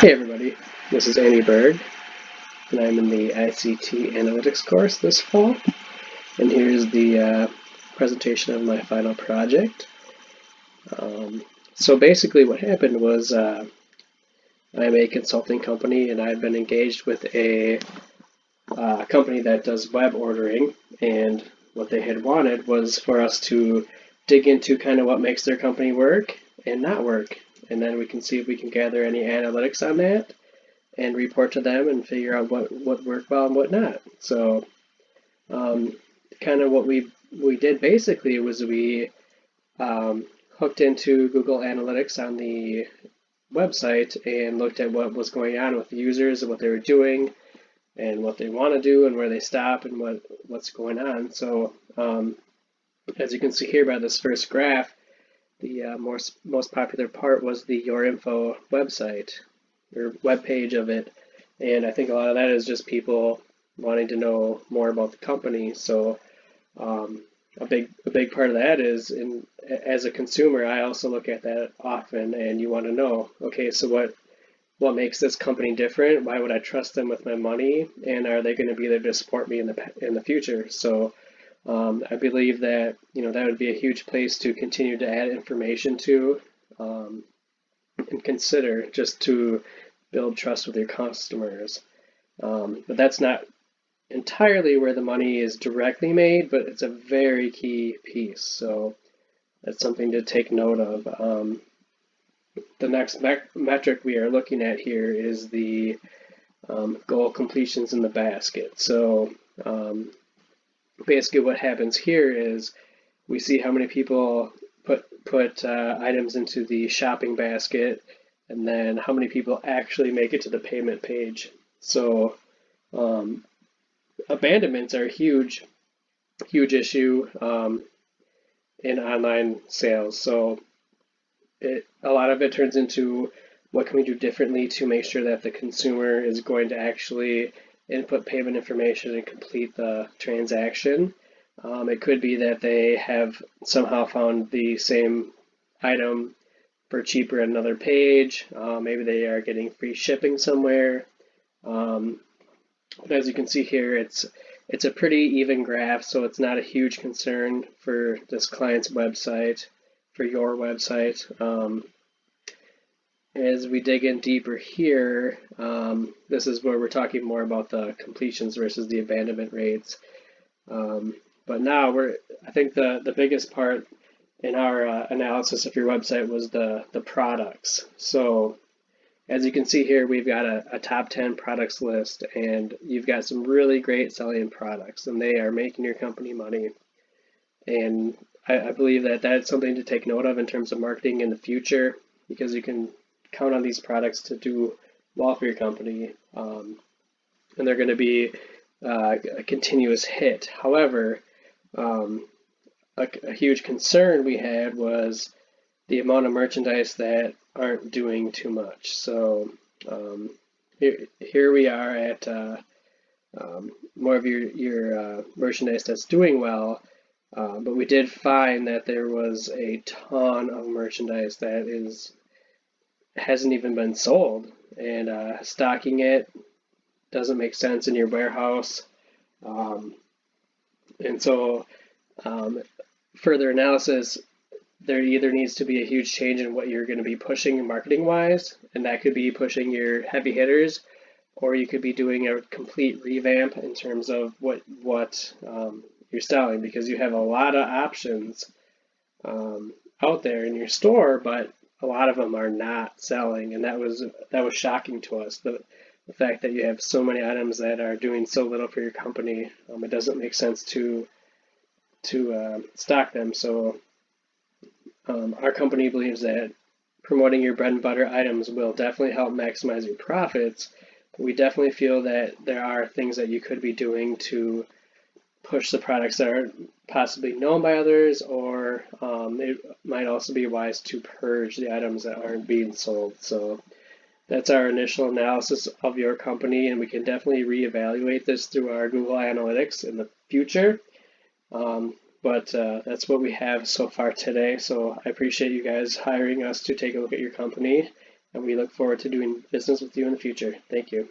Hey everybody, this is Berg, and I'm in the ICT Analytics course this fall, and here's the presentation of my final project. So basically what happened was I'm a consulting company, and I've been engaged with a company that does web ordering, and what they had wanted was for us to dig into kind of what makes their company work and not work, and then we can see if we can gather any analytics on that and report to them and figure out what worked well and what not. So kind of what we did basically was we hooked into Google Analytics on the website and looked at what was going on with the users and what they were doing and what they want to do and where they stop and what's going on. So as you can see here by this first graph, the most popular part was the Your Info website or web page of it, and I think a lot of that is just people wanting to know more about the company. So a big part of that is, as a consumer, I also look at that often, and you want to know, okay, so what makes this company different? Why would I trust them with my money? And are they going to be there to support me in the future? So I believe that that would be a huge place to continue to add information to and consider, just to build trust with your customers. But that's not entirely where the money is directly made, but it's a very key piece. So that's something to take note of. The next metric we are looking at here is the goal completions in the basket. So basically what happens here is we see how many people put items into the shopping basket, and then how many people actually make it to the payment page. So abandonments are a huge issue in online sales. So a lot of it turns into what can we do differently to make sure that the consumer is going to actually input payment information and complete the transaction. It could be that they have somehow found the same item for cheaper on another page. Maybe they are getting free shipping somewhere. But as you can see here, it's a pretty even graph, so it's not a huge concern for this client's website, for your website. As we dig in deeper here, this is where we're talking more about the completions versus the abandonment rates. But now I think the biggest part in our analysis of your website was the products. So as you can see here, we've got a top 10 products list, and you've got some really great selling products, and they are making your company money. And I believe that that's something to take note of in terms of marketing in the future, because you can count on these products to do well for your company, and they're going to be a continuous hit. However, a huge concern we had was the amount of merchandise that aren't doing too much. So here we are at more of your merchandise that's doing well, but we did find that there was a ton of merchandise that hasn't even been sold, and stocking it doesn't make sense in your warehouse. And so further analysis, there either needs to be a huge change in what you're going to be pushing marketing wise, and that could be pushing your heavy hitters, or you could be doing a complete revamp in terms of what you're selling, because you have a lot of options out there in your store, but a lot of them are not selling, and that was shocking to us. The fact that you have so many items that are doing so little for your company, it doesn't make sense to stock them. So our company believes that promoting your bread and butter items will definitely help maximize your profits. But we definitely feel that there are things that you could be doing to push the products that are possibly known by others, or it might also be wise to purge the items that aren't being sold. So that's our initial analysis of your company, and we can definitely reevaluate this through our Google Analytics in the future. But that's what we have so far today. So I appreciate you guys hiring us to take a look at your company, and we look forward to doing business with you in the future. Thank you.